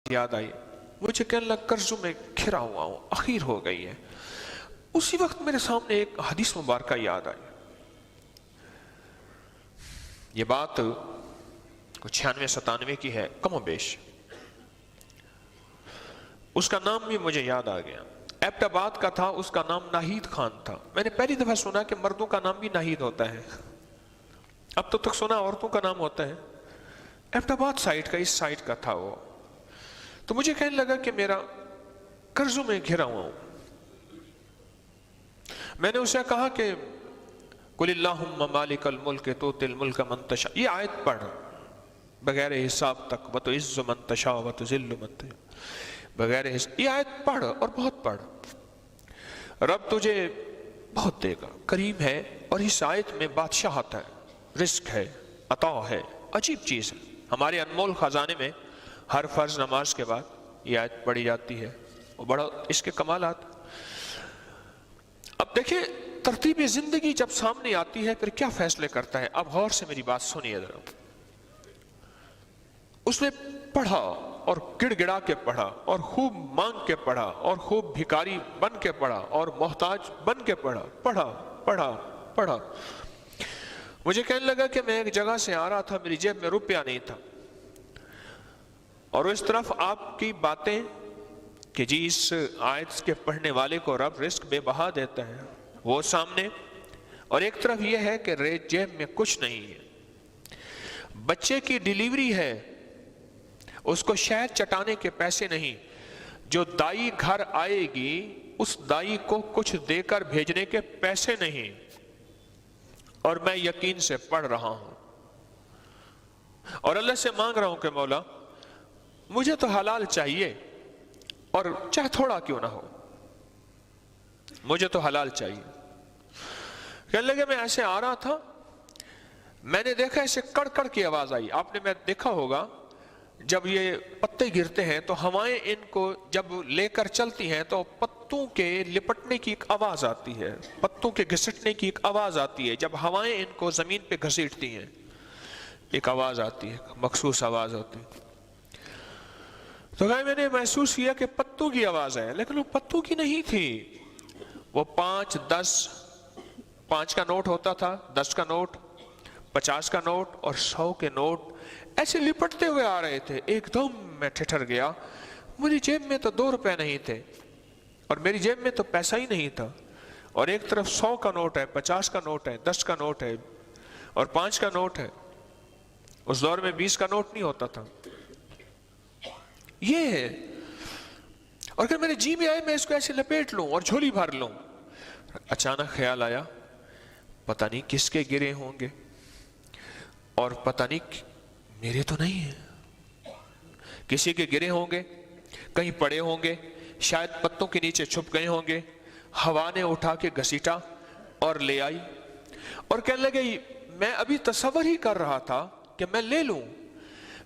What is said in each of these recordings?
یاد آئی، مجھے کہنے لگا قرضوں میں گھرا ہوا ہوں، اخیر ہو گئی ہے۔ اسی وقت میرے سامنے ایک حدیث مبارکہ یاد آئی۔ یہ بات 96-97 کی ہے کم و بیش۔ اس کا نام بھی مجھے یاد آ گیا، ایبٹ آباد کا تھا، اس کا نام ناہید خان تھا۔ میں نے پہلی دفعہ سنا کہ مردوں کا نام بھی ناہید ہوتا ہے، اب تو تک سنا عورتوں کا نام ہوتا ہے۔ ایبٹ آباد سائٹ کا، اس سائٹ کا تھا وہ۔ تو مجھے کہنے لگا کہ میرا قرضوں میں گھرا ہوا ہوں۔ میں نے اسے کہا کہ قُلِ اللَّهُمَّ مَالِكَ الْمُلْكِ تُؤْتِي الْمُلْكَ مَن تَشَاءُ، یہ آیت پڑھ بغیر حساب تک، وَتُعِزُّ مَن تَشَاءُ وَتُذِلُّ مَن تَشَاءُ، بغیر حساب، یہ آیت پڑھ اور بہت پڑھ، رب تجھے بہت دے گا، کریم ہے۔ اور اس آیت میں بادشاہت ہے، رزق ہے، عطا ہے، عجیب چیز ہے۔ ہمارے انمول خزانے میں ہر فرض نماز کے بعد یہ آیت پڑھی جاتی ہے، اور بڑا اس کے کمالات۔ اب دیکھیں ترتیب زندگی جب سامنے آتی ہے پھر کیا فیصلے کرتا ہے۔ اب غور سے میری بات سنیے ذرا۔ اس نے پڑھا اور گڑ گڑا کے پڑھا اور خوب مانگ کے پڑھا اور خوب بھکاری بن کے پڑھا اور محتاج بن کے پڑھا، پڑھا پڑھا پڑھا۔ مجھے کہنے لگا کہ میں ایک جگہ سے آ رہا تھا، میری جیب میں روپیہ نہیں تھا، اور اس طرف آپ کی باتیں کہ جی اس آیت کے پڑھنے والے کو رب رزق بے بہا دیتا ہے، وہ سامنے، اور ایک طرف یہ ہے کہ جیب میں کچھ نہیں ہے، بچے کی ڈیلیوری ہے، اس کو شہد چٹانے کے پیسے نہیں، جو دائی گھر آئے گی اس دائی کو کچھ دے کر بھیجنے کے پیسے نہیں، اور میں یقین سے پڑھ رہا ہوں اور اللہ سے مانگ رہا ہوں کہ مولا مجھے تو حلال چاہیے، اور چاہے تھوڑا کیوں نہ ہو، مجھے تو حلال چاہیے۔ کہنے لگے میں ایسے آ رہا تھا، میں نے دیکھا ایسے کڑ کڑ کی آواز آئی۔ آپ نے میں دیکھا ہوگا جب یہ پتے گرتے ہیں تو ہوائیں ان کو جب لے کر چلتی ہیں تو پتوں کے لپٹنے کی ایک آواز آتی ہے، پتوں کے گھسٹنے کی ایک آواز آتی ہے، جب ہوائیں ان کو زمین پہ گھسیٹتی ہیں ایک آواز آتی ہے، مخصوص آواز ہوتی ہے۔ تو میں نے محسوس کیا کہ پتوں کی آواز ہے، لیکن وہ پتوں کی نہیں تھی، وہ 5، 10، 5 کا نوٹ ہوتا تھا، 10 کا نوٹ، 50 کا نوٹ اور 100 کے نوٹ ایسے لپٹتے ہوئے آ رہے تھے۔ ایک دم میں ٹھٹر گیا، میری جیب میں تو 2 روپے نہیں تھے، اور میری جیب میں تو پیسہ ہی نہیں تھا، اور ایک طرف 100 کا نوٹ ہے، 50 کا نوٹ ہے، 10 کا نوٹ ہے اور 5 کا نوٹ ہے۔ اس دور میں 20 کا نوٹ نہیں ہوتا تھا۔ یہ ہے، اور اگر میرے جی میں آئے میں اس کو ایسے لپیٹ لوں اور جھولی بھر لوں۔ اچانک خیال آیا پتہ نہیں کس کے گرے ہوں گے، اور پتہ نہیں میرے تو نہیں ہیں، کسی کے گرے ہوں گے، کہیں پڑے ہوں گے، شاید پتوں کے نیچے چھپ گئے ہوں گے، ہوا نے اٹھا کے گھسیٹا اور لے آئی۔ اور کہنے لگے میں ابھی تصور ہی کر رہا تھا کہ میں لے لوں،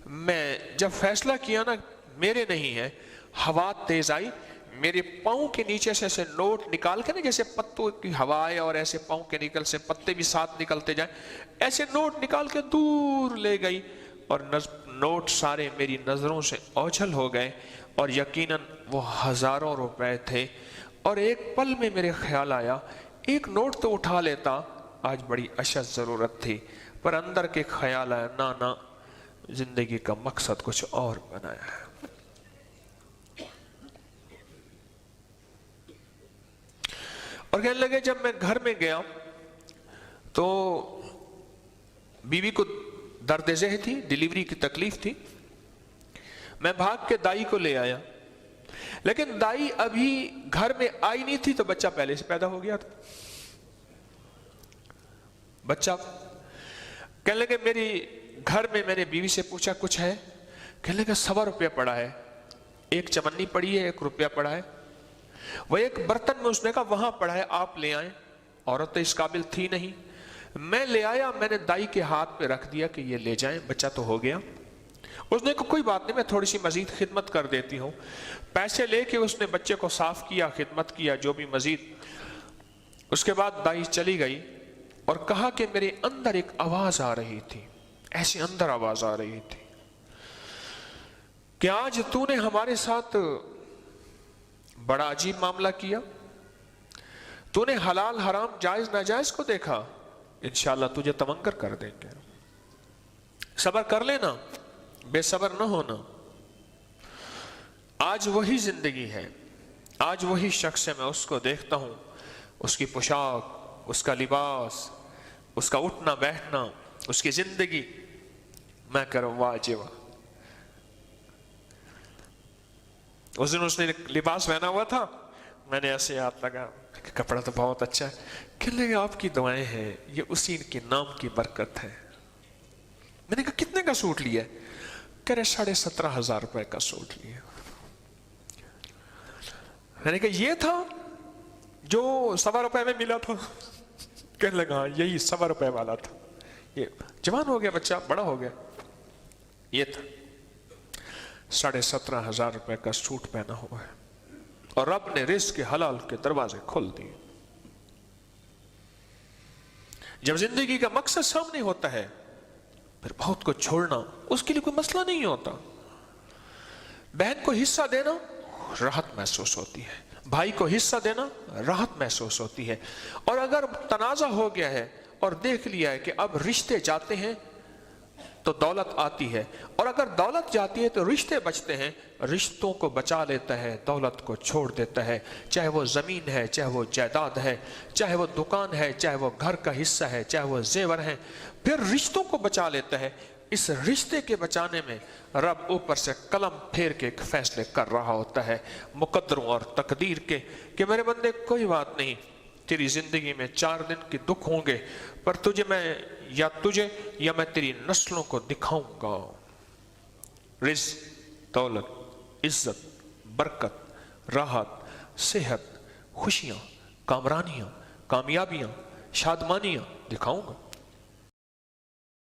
میں جب فیصلہ کیا نا میرے نہیں ہے، ہوا تیز آئی، میرے پاؤں کے نیچے سے ایسے نوٹ نکال کے نا، جیسے پتوں کی ہوا آئے اور ایسے پاؤں کے نکل سے پتے بھی ساتھ نکلتے جائیں، ایسے نوٹ نکال کے دور لے گئی، اور نوٹ سارے میری نظروں سے اوجھل ہو گئے، اور یقیناً وہ ہزاروں روپے تھے۔ اور ایک پل میں میرے خیال آیا ایک نوٹ تو اٹھا لیتا، آج بڑی اشد ضرورت تھی، پر اندر کے خیال آیا نہ زندگی کا مقصد کچھ اور بنایا ہے۔ اور کہنے لگے جب میں گھر میں گیا تو بیوی کو درد ذہ تھی، ڈیلیوری کی تکلیف تھی، میں بھاگ کے دائی کو لے آیا، لیکن دائی ابھی گھر میں آئی نہیں تھی تو بچہ پہلے سے پیدا ہو گیا تھا۔ بچہ کہنے لگے میری گھر میں، میں نے بیوی سے پوچھا کچھ ہے؟ کہنے لگے 100 روپیہ پڑا ہے، ایک چمنی پڑی ہے، 1 روپیہ پڑا ہے، وہ ایک برتن میں اس نے کہا وہاں پڑا ہے، آپ لے آئیں۔ عورت تو اس قابل تھی نہیں، میں لے آیا، میں نے دائی کے ہاتھ پہ رکھ دیا کہ یہ لے جائیں، بچہ تو ہو گیا۔ اس نے کہا کوئی بات نہیں، میں تھوڑی سی مزید خدمت کر دیتی ہوں۔ پیسے لے کے اس نے بچے کو صاف کیا، خدمت کیا جو بھی مزید۔ اس کے بعد دائی چلی گئی اور کہا کہ میرے اندر ایک آواز آ رہی تھی، ایسے اندر آواز آ رہی تھی کہ آج تو نے ہمارے ساتھ بڑا عجیب معاملہ کیا، تو نے حلال حرام جائز ناجائز کو دیکھا، انشاءاللہ تجھے تمنگر کر دیں گے، صبر کر لینا، بے صبر نہ ہونا۔ آج وہی زندگی ہے، آج وہی شخص ہے، میں اس کو دیکھتا ہوں، اس کی پوشاک، اس کا لباس، اس کا اٹھنا بیٹھنا، اس کی زندگی، میں کروں واہ جی واہ۔ اس دن اس نے لباس پہنا ہوا تھا، میں نے ایسے ہاتھ لگا، کپڑا تو بہت اچھا ہے، کہنے لگے آپ کی دعائیں ہیں، یہ اسی کے نام کی برکت ہے۔ میں نے کہا کتنے کا سوٹ لیا؟ کہہ رہے 17,500 روپے کا سوٹ لیا۔ میں نے کہا یہ تھا جو 100 روپے میں ملا تھا؟ کہنے لگا یہی 100 روپے والا تھا، یہ جوان ہو گیا بچہ، بڑا ہو گیا، یہ تھا 17,500 روپے کا سوٹ پہنا ہوا ہے، اور رب نے رزق کے حلال کے دروازے کھول دیے۔ جب زندگی کا مقصد سامنے ہوتا ہے پھر بہت کو چھوڑنا اس کے لیے کوئی مسئلہ نہیں ہوتا۔ بہن کو حصہ دینا راحت محسوس ہوتی ہے، بھائی کو حصہ دینا راحت محسوس ہوتی ہے، اور اگر تنازع ہو گیا ہے اور دیکھ لیا ہے کہ اب رشتے جاتے ہیں تو دولت آتی ہے، اور اگر دولت جاتی ہے تو رشتے بچتے ہیں، رشتوں کو بچا لیتا ہے، دولت کو چھوڑ دیتا ہے، چاہے وہ زمین ہے، چاہے وہ جائیداد ہے، چاہے وہ دکان ہے، چاہے وہ گھر کا حصہ ہے، چاہے وہ زیور ہیں، پھر رشتوں کو بچا لیتا ہے۔ اس رشتے کے بچانے میں رب اوپر سے قلم پھیر کے ایک فیصلے کر رہا ہوتا ہے مقدروں اور تقدیر کے، کہ میرے بندے کوئی بات نہیں، تیری زندگی میں 4 دن کے دکھ ہوں گے، پر تجھے یا میں تیری نسلوں کو دکھاؤں گا رزق، دولت، عزت، برکت، راحت، صحت، خوشیاں، کامرانیاں، کامیابیاں، شادمانیاں دکھاؤں گا۔